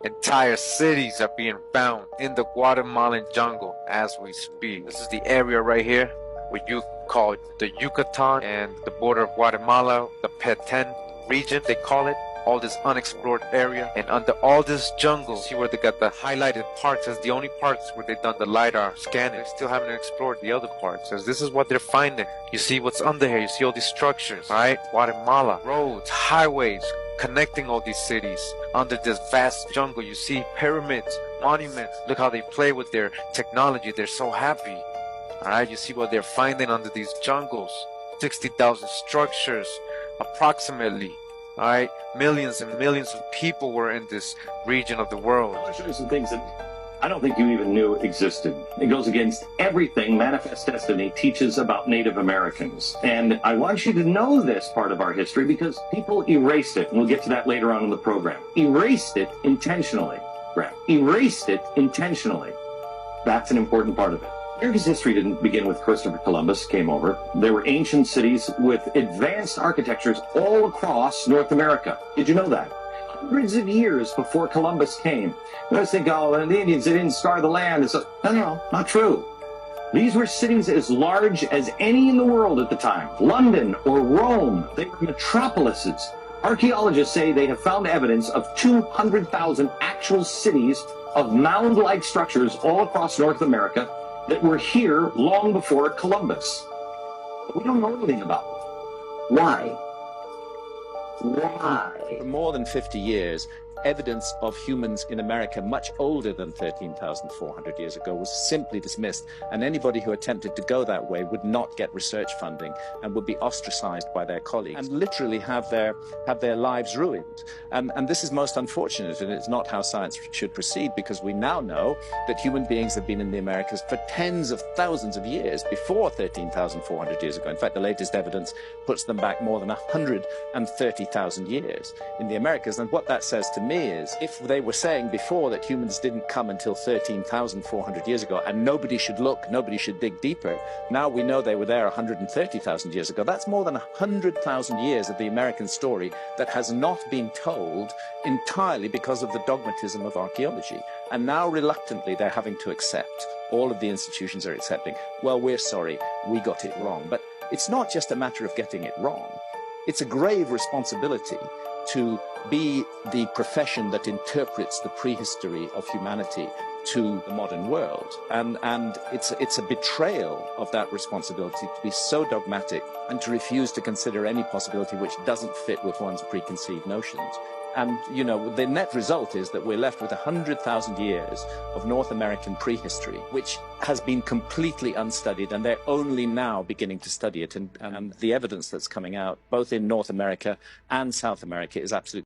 Entire cities are being found in the Guatemalan jungle as we speak. This is the area right here, what you call the Yucatan and the border of Guatemala, the Petén region, they call it. All this unexplored area, and under all this jungle, see where they got the highlighted parts as the only parts where they've done the LiDAR scanning. They still haven't explored the other parts, as this is what they're finding. You see what's under here, you see all these structures, alright? Guatemala, roads, highways, connecting all these cities. Under this vast jungle, you see pyramids, monuments. Look how they play with their technology, they're so happy. Alright, you see what they're finding under these jungles. 60,000 structures, approximately. Alright, millions and millions of people were in this region of the world. I'll show you some things that I don't think you even knew existed. It goes against everything Manifest Destiny teaches about Native Americans. And I want you to know this part of our history because people erased it, and we'll get to that later on in the program. Erased it intentionally, Brad. Erased it intentionally. That's an important part of it. America's history didn't begin with Christopher Columbus came over. There were ancient cities with advanced architectures all across North America. Did you know that? Hundreds of years before Columbus came. You always think, oh, the Indians, they didn't scar the land. No, not true. These were cities as large as any in the world at the time. London or Rome, they were metropolises. Archaeologists say they have found evidence of 200,000 actual cities of mound-like structures all across North America that were here long before Columbus. But we don't know anything about them. Why? Why? For more than 50 years, evidence of humans in America much older than 13,400 years ago was simply dismissed, and anybody who attempted to go that way would not get research funding and would be ostracized by their colleagues and literally have their lives ruined. And this is most unfortunate, and it's not how science should proceed, because we now know that human beings have been in the Americas for tens of thousands of years before 13,400 years ago. In fact, the latest evidence puts them back more than 130,000 years in the Americas. And what that says to me is, if they were saying before that humans didn't come until 13,400 years ago and nobody should look, nobody should dig deeper, now we know they were there 130,000 years ago. That's more than 100,000 years of the American story that has not been told entirely because of the dogmatism of archaeology. And now reluctantly they're having to accept, all of the institutions are accepting, well, we're sorry, we got it wrong. But it's not just a matter of getting it wrong. It's a grave responsibility to be the profession that interprets the prehistory of humanity to the modern world. And it's a betrayal of that responsibility to be so dogmatic and to refuse to consider any possibility which doesn't fit with one's preconceived notions. And, you know, the net result is that we're left with 100,000 years of North American prehistory, which has been completely unstudied, and they're only now beginning to study it. And the evidence that's coming out, both in North America and South America, is absolutely